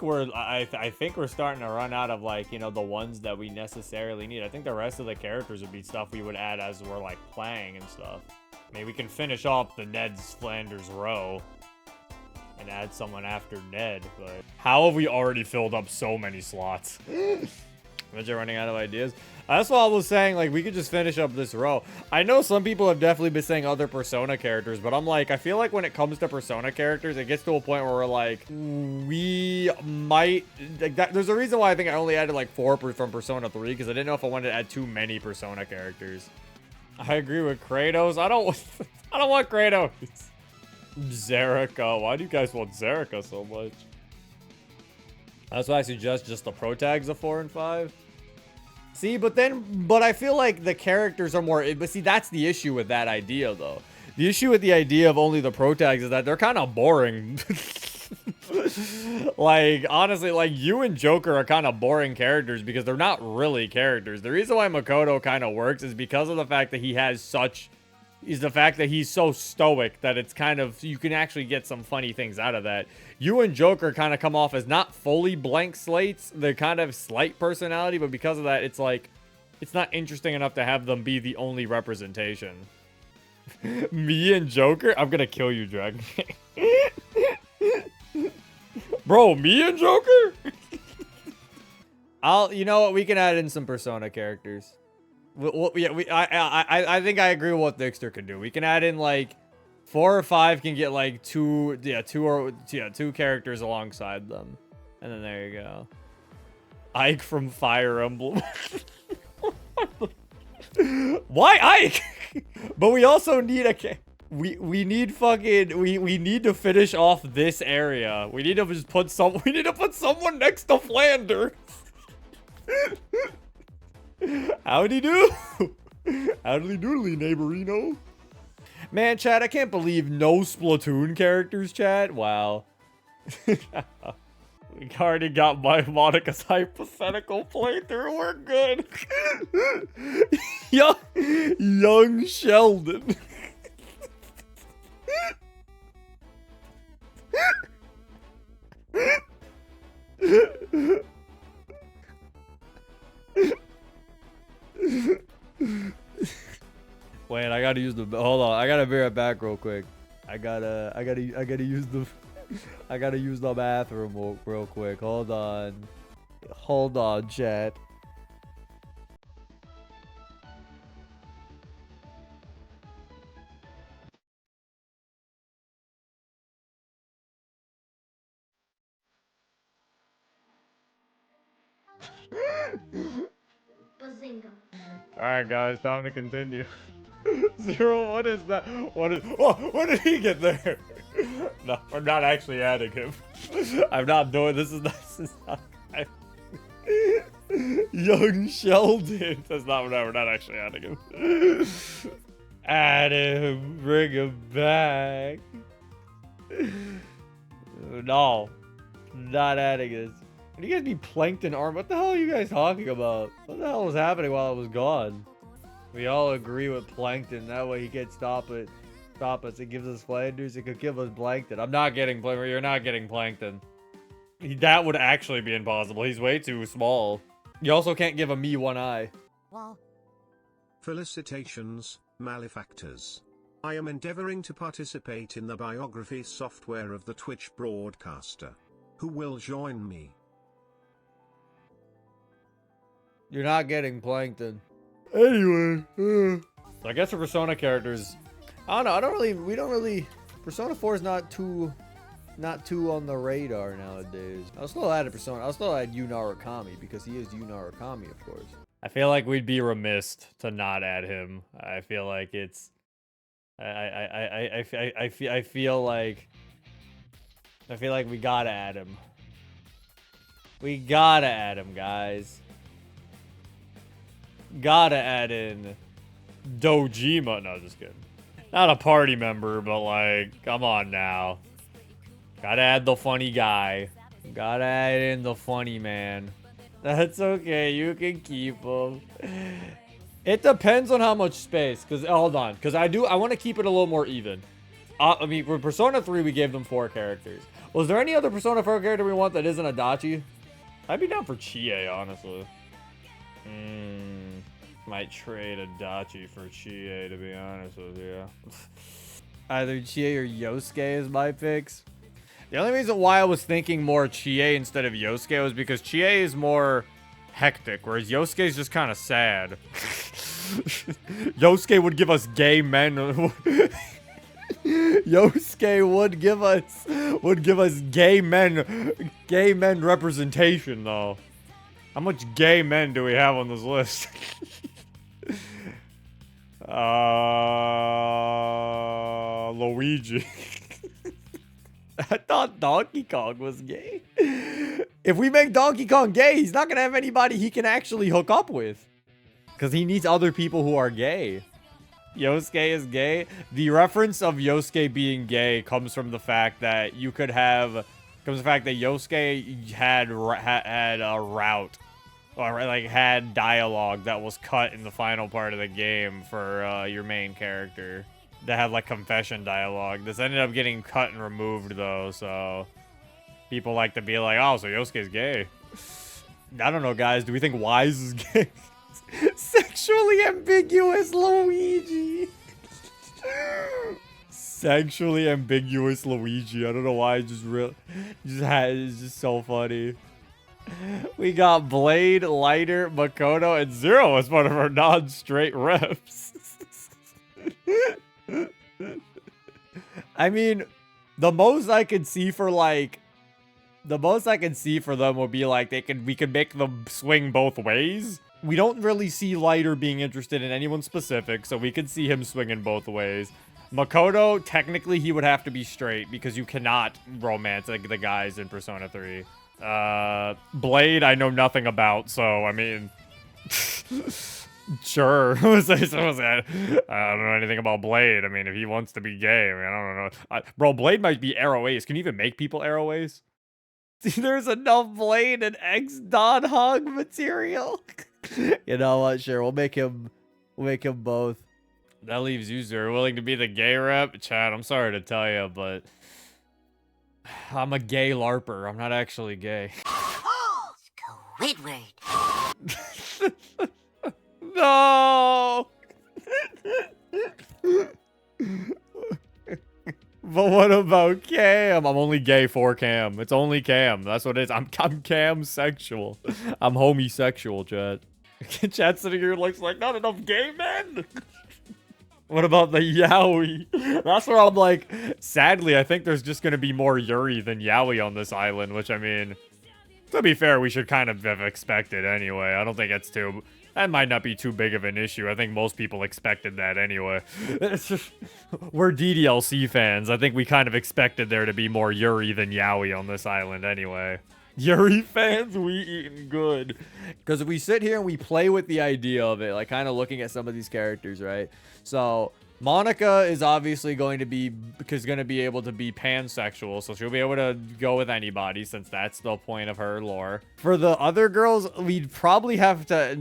we're starting to run out of like, you know, the ones that we necessarily need. I think the rest of the characters would be stuff we would add as we're like playing and stuff. Maybe we can finish off the Ned's Flanders row and add someone after Ned, but how have we already filled up so many slots? Imagine running out of ideas. That's what I was saying, like, we could just finish up this row. I know some people have definitely been saying other Persona characters, but I'm like, I feel like when it comes to Persona characters, it gets to a point where we're like, we might... Like that, there's a reason why I think I only added like 4 from Persona 3, because I didn't know if I wanted to add too many Persona characters. I agree with Kratos. I don't want Kratos. Zerika. Why do you guys want Zerika so much? That's why I suggest just the pro tags of 4 and 5. See, but I feel like the characters are more, but see, that's the issue with that idea though. The issue with the idea of only the pro tags is that they're kind of boring. Like, honestly, like, you and Joker are kind of boring characters because they're not really characters. The reason why Makoto kind of works is because of the fact that he's so stoic that it's kind of, you can actually get some funny things out of that. You and Joker kind of come off as not fully blank slates. They're kind of slight personality, but because of that, it's like, it's not interesting enough to have them be the only representation. Me and Joker? I'm gonna kill you, Dragon. Bro, me and Joker? You know what? We can add in some Persona characters. I think I agree with what Dixter can do. We can add in like 4 or 5 can get like two characters alongside them, and then there you go. Ike from Fire Emblem. Why Ike? But we also need we need to finish off this area. We need to just put someone next to Flanders. Howdy do? Howdy doodly, neighborino. Man, chat, I can't believe no Splatoon characters, chat. Wow. We already got my Monica's hypothetical playthrough. We're good. Young Sheldon. Wait, I gotta use the. Hold on, I gotta be right back real quick. I gotta use the. I gotta use the bathroom real quick. Hold on, chat. Alright guys, time to continue. Zero, what is that? What did he get there? No, I'm not actually adding him. I'm not doing this. Is not Young Sheldon. That's not what we're not actually adding him. Add him, bring him back. No, not adding this. Would you guys be plankton arm? What the hell are you guys talking about? What the hell was happening while I was gone? We all agree with plankton. That way he can't stop us. It gives us Flanders. It could give us plankton. I'm not getting plankton. You're not getting plankton. That would actually be impossible. He's way too small. You also can't give a me one eye. Well, Felicitations, malefactors. I am endeavoring to participate in the biography software of the Twitch broadcaster. Who will join me? You're not getting plankton. Anyway, so I guess for Persona characters, I don't know. We don't really. Persona 4 is not too on the radar nowadays. I'll still add a Persona. I'll still add Yu Narukami because he is Yu Narukami, of course. I feel like we'd be remiss to not add him. I feel like it's. I feel like we gotta add him. We gotta add him, guys. Gotta add in Dojima. No, just kidding. Not a party member, but like, come on now. Gotta add the funny guy. Gotta add in the funny man. That's okay. You can keep him. It depends on how much space. Cause hold on. Cause I want to keep it a little more even. I mean, for Persona 3, we gave them 4 characters. Was there any other Persona 4 character we want that isn't Adachi? I'd be down for Chie, honestly. Might trade Adachi for Chie, to be honest with you. Either Chie or Yosuke is my picks. The only reason why I was thinking more Chie instead of Yosuke was because Chie is more hectic, whereas Yosuke is just kind of sad. Yosuke would give us gay men. Yosuke would give us gay men representation though. How much gay men do we have on this list? Luigi. I thought Donkey Kong was gay. If we make Donkey Kong gay, he's not gonna have anybody he can actually hook up with. Because he needs other people who are gay. Yosuke is gay. The reference of Yosuke being gay comes from the fact that you could have, comes from the fact that Yosuke had a route, or like had dialogue that was cut in the final part of the game for your main character. That had like confession dialogue. This ended up getting cut and removed though, so people like to be like, oh, so Yosuke's gay. I don't know, guys. Do we think Wise is gay? Sexually ambiguous Luigi. Sexually ambiguous Luigi. I don't know why. It's just so funny. We got Blade, Lighter, Makoto, and Zero as one of our non-straight reps. I mean, the most I could see for like, the most I can see for them would be like we could make them swing both ways. We don't really see Lighter being interested in anyone specific, so we could see him swinging both ways. Makoto, technically he would have to be straight because you cannot romance like the guys in Persona 3. Blade, I know nothing about, so I mean, sure. I don't know anything about Blade. I mean, if he wants to be gay, I mean, I don't know. Bro, Blade might be Arrow Ace. Can you even make people Arrow Ace? There's enough Blade and ex-Don Hog material. You know what? Sure, we'll make him both. That leaves you, sir. Willing to be the gay rep? Chad, I'm sorry to tell you, but I'm a gay LARPer. I'm not actually gay. Oh, Squidward. No! But what about Cam? I'm only gay for Cam. It's only Cam. That's what it is. I'm Cam sexual. I'm homosexual, Chad. Chad sitting here looks like not enough gay men. What about the yaoi? That's where I'm like, sadly, I think there's just going to be more Yuri than yaoi on this island, which, I mean, to be fair, we should kind of have expected anyway. I don't think it's too... That might not be too big of an issue. I think most people expected that anyway. It's just, we're DDLC fans. I think we kind of expected there to be more Yuri than yaoi on this island anyway. Yuri fans, we eating good. Because if we sit here and we play with the idea of it, like kind of looking at some of these characters, right? So Monica is obviously going to be able to be pansexual, so she'll be able to go with anybody since that's the point of her lore. For the other girls, we'd probably have to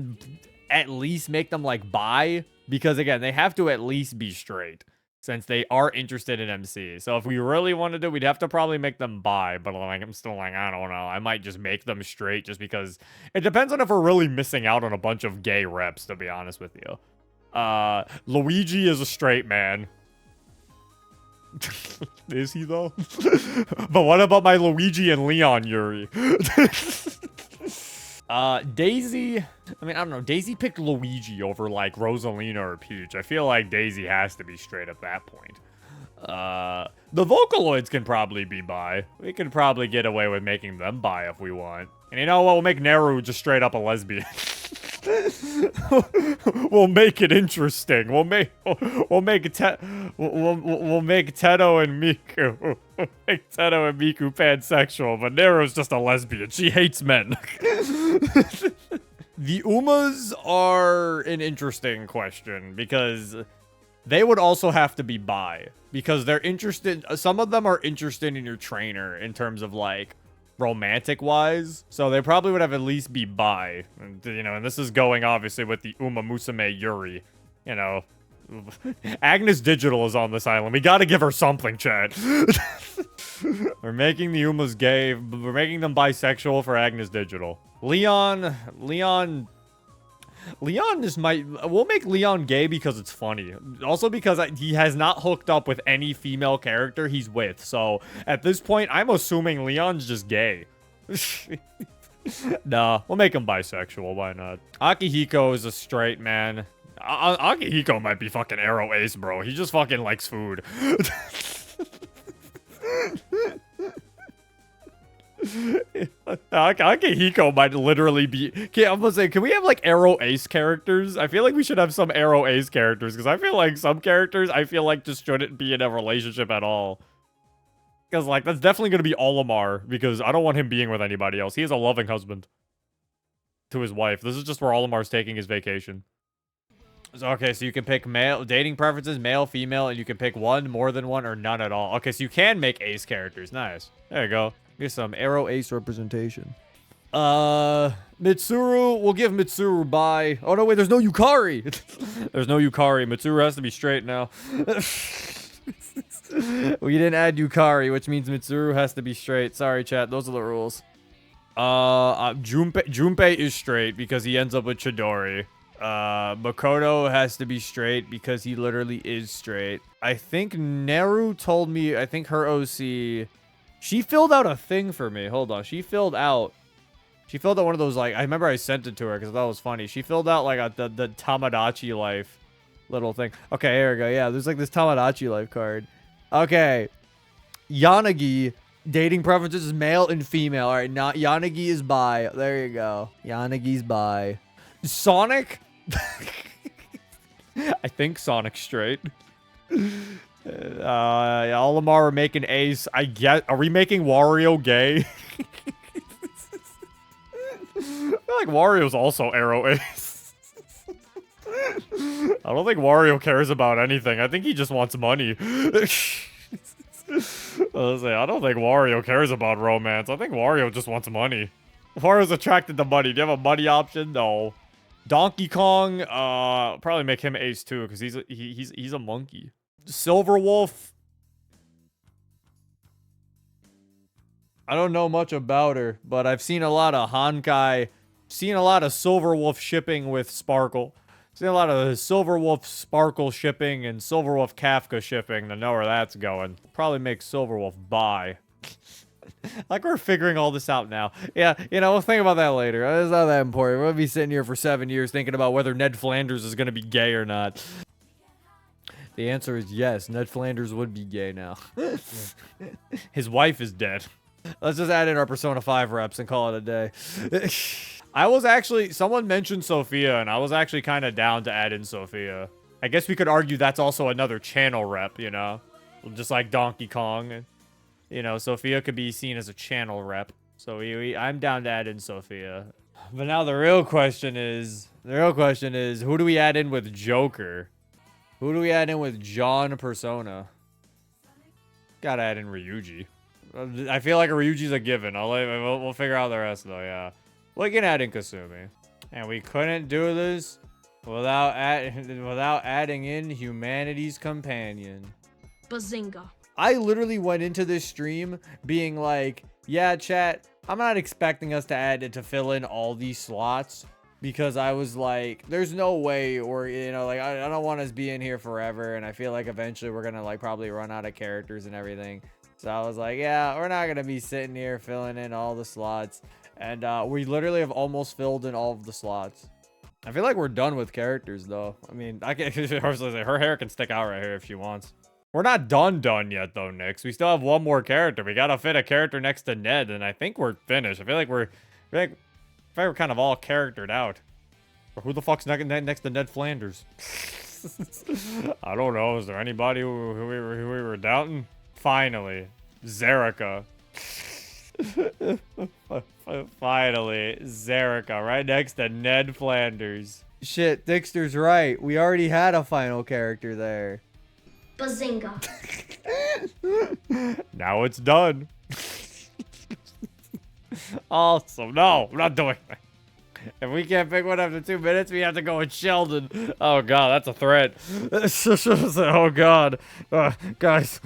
at least make them like bi, because again, they have to at least be straight since they are interested in MC. So if we really wanted to, we'd have to probably make them bi, but like I'm still like, I don't know. I might just make them straight just because it depends on if we're really missing out on a bunch of gay reps, to be honest with you. Luigi is a straight man. Is he though? But what about my Luigi and Leon Yuri? Daisy, I mean, I don't know. Daisy picked Luigi over like Rosalina or Peach. I feel like Daisy has to be straight at that point. The Vocaloids can probably be bi. We can probably get away with making them bi if we want. And you know what? We'll make Neru just straight up a lesbian. We'll make it interesting. We'll make Teto and Miku. We'll make Teto and Miku pansexual, but Nero's just a lesbian. She hates men. The Umas are an interesting question because they would also have to be bi because they're interested. Some of them are interested in your trainer in terms of like romantic wise, so they probably would have at least be bi, and, you know, and this is going obviously with the Uma Musume Yuri, you know. Agnes Digital is on this island. We gotta give her something, Chad. We're making the Umas gay. We're making them bisexual for Agnes Digital. Leon just might... We'll make Leon gay because it's funny. Also because he has not hooked up with any female character he's with. So, at this point, I'm assuming Leon's just gay. Nah, we'll make him bisexual. Why not? Akihiko is a straight man. Akihiko might be fucking Arrow Ace, bro. He just fucking likes food. Akihiko might literally be... Okay, I'm gonna say, can we have like Arrow Ace characters? I feel like we should have some Arrow Ace characters because I feel like some characters just shouldn't be in a relationship at all. Because like that's definitely gonna be Olimar because I don't want him being with anybody else. He is a loving husband to his wife. This is just where Olimar's taking his vacation. Okay, so you can pick male dating preferences, male, female, and you can pick one, more than one, or none at all. Okay, so you can make ace characters. Nice. There you go. Get some arrow ace representation. Mitsuru, we'll give Mitsuru bye. Oh no, wait, there's no Yukari. There's no Yukari. Mitsuru has to be straight now. We didn't add Yukari, which means Mitsuru has to be straight. Sorry, chat. Those are the rules. Junpei is straight because he ends up with Chidori. Makoto has to be straight because he literally is straight. I think Neru told me, I think her OC, she filled out a thing for me. Hold on. She filled out one of those, like, I remember I sent it to her because that was funny. She filled out like the Tomodachi life little thing. Okay, here we go. Yeah, there's like this Tomodachi life card. Okay. Yanagi, dating preferences is male and female. All right, now Yanagi is bi. There you go. Yanagi's bi. Sonic? I think Sonic's straight. Olimar are making Ace. I get. Are we making Wario gay? I feel like Wario's also Arrow Ace. I don't think Wario cares about anything. I think he just wants money. I don't think Wario cares about romance. I think Wario just wants money. Wario's attracted to money. Do you have a money option? No. Donkey Kong, probably make him ace too, because he's a monkey. Silver Wolf. I don't know much about her, but I've seen a lot of Honkai, seen a lot of Silver Wolf shipping with Sparkle. Seen a lot of Silver Wolf Sparkle shipping and Silver Wolf Kafka shipping to know where that's going. Probably make Silver Wolf buy. Like we're figuring all this out now. Yeah, you know, we'll think about that later. It's not that important. We'll be sitting here for 7 years thinking about whether Ned Flanders is going to be gay or not. The answer is yes. Ned Flanders would be gay now. His wife is dead. Let's just add in our Persona 5 reps and call it a day. I was actually... Someone mentioned Sophia, and I was actually kind of down to add in Sophia. I guess we could argue that's also another channel rep, you know? Just like Donkey Kong. You know, Sophia could be seen as a channel rep. So I'm down to add in Sophia. But now the real question is, who do we add in with Joker? Who do we add in with John Persona? Gotta add in Ryuji. I feel like Ryuji's a given. We'll figure out the rest though, yeah. We can add in Kasumi. And we couldn't do this without adding in Humanity's Companion. Bazinga. I literally went into this stream being like, yeah, chat, I'm not expecting us to add it to fill in all these slots because I was like, there's no way, or, you know, like, I don't want us being here forever. And I feel like eventually we're going to like probably run out of characters and everything. So I was like, yeah, we're not going to be sitting here filling in all the slots. And we literally have almost filled in all of the slots. I feel like we're done with characters though. I mean, I can her hair can stick out right here if she wants. We're not done yet, though, Nix. We still have one more character. We gotta fit a character next to Ned, and I think we're finished. I feel like we're kind of all charactered out. Or who the fuck's next to Ned Flanders? I don't know. Is there anybody who we were doubting? Finally, Zerika. Finally, Zerika, right next to Ned Flanders. Shit, Dixter's right. We already had a final character there. Bazinga. Now it's done. Awesome. No, I'm not doing that. If we can't pick one after 2 minutes, we have to go with Sheldon. Oh, God, that's a threat. Oh, God. Guys.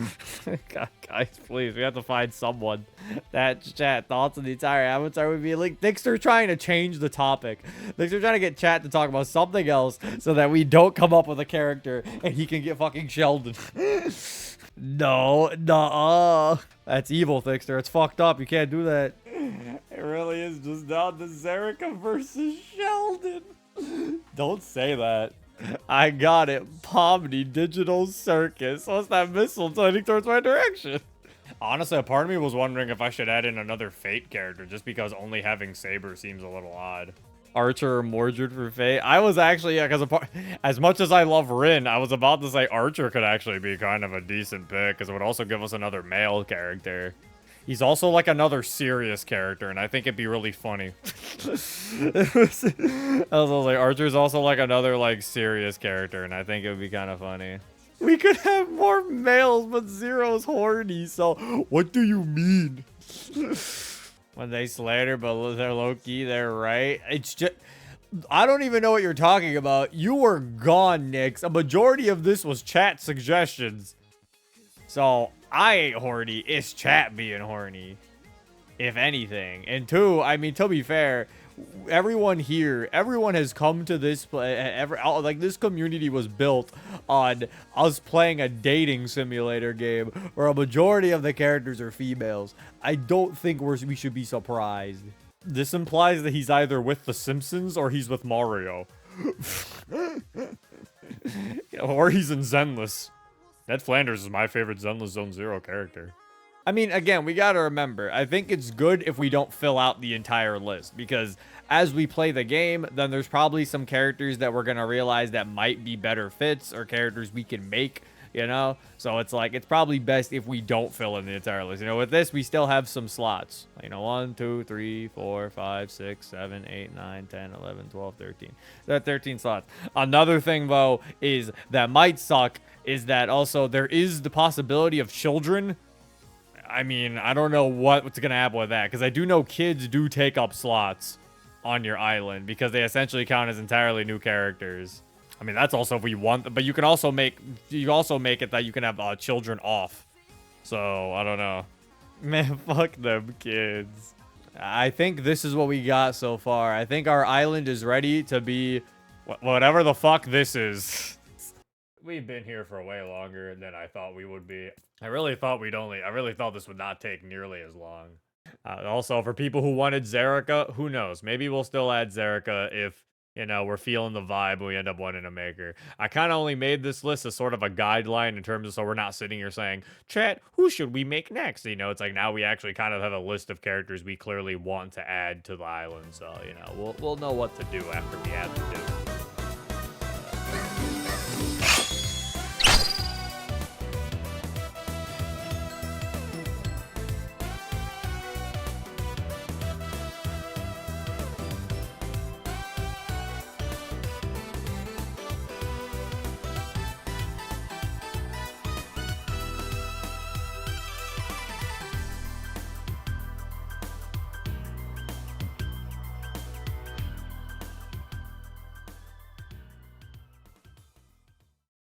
Guys, please. We have to find someone. That chat thoughts on the entire avatar would be like Dixter trying to change the topic. Dixter trying to get chat to talk about something else so that we don't come up with a character and he can get fucking Sheldon. No, nuh-uh. That's evil, Dixter. It's fucked up. You can't do that. It really is just down to Zerika versus Sheldon. Don't say that. I got it. Pomni Digital Circus. What's that missile pointing towards my direction? Honestly, a part of me was wondering if I should add in another Fate character, just because only having Saber seems a little odd. Archer or Mordred for Fate. I was actually, yeah, because as much as I love Rin, I was about to say Archer could actually be kind of a decent pick, because it would also give us another male character. He's also like another serious character, and I think it'd be really funny. I was like, Archer's also like another like serious character, and I think it would be kind of funny. We could have more males, but Zero's horny, so what do you mean? When they slander, but they're low-key, they're right. It's just... I don't even know what you're talking about. You were gone, Nix. A majority of this was chat suggestions. So, I ain't horny. It's chat being horny. If anything. And two, I mean, to be fair, everyone here, everyone has come to this like this community was built on us playing a dating simulator where a majority of the characters are females. I don't think we should be surprised. This implies that he's either with The Simpsons or he's with Mario. Or he's in Zenless. Ned Flanders is my favorite Zenless Zone Zero character. I mean, again, we gotta remember, I think it's good if we don't fill out the entire list, because as we play the game, then there's probably some characters that we're gonna realize that might be better fits, or characters we can make, you know? So it's like, it's probably best if we don't fill in the entire list. You know, with this, we still have some slots. You know, 1, 2, 3, 4, 5, 6, 7, 8, 9, 10, 11, 12, 13. There are 13 slots. Another thing, though, is that might suck, is that also there is the possibility of children. I mean, I don't know what's going to happen with that, because I do know kids do take up slots on your island, because they essentially count as entirely new characters. I mean, that's also if we want, but you can also make it that you can have children off. So, I don't know. Man, fuck them kids. I think this is what we got so far. I think our island is ready to be whatever the fuck this is. We've been here for way longer than I thought we would be. I really thought this would not take nearly as long. Also, for people who wanted Zerika, who knows? Maybe we'll still add Zerika if, you know, we're feeling the vibe and we end up wanting to make her. I kind of only made this list as sort of a guideline in terms of so we're not sitting here saying, chat, who should we make next? You know, it's like now we actually kind of have a list of characters we clearly want to add to the island. So, you know, we'll know what to do after we add them to.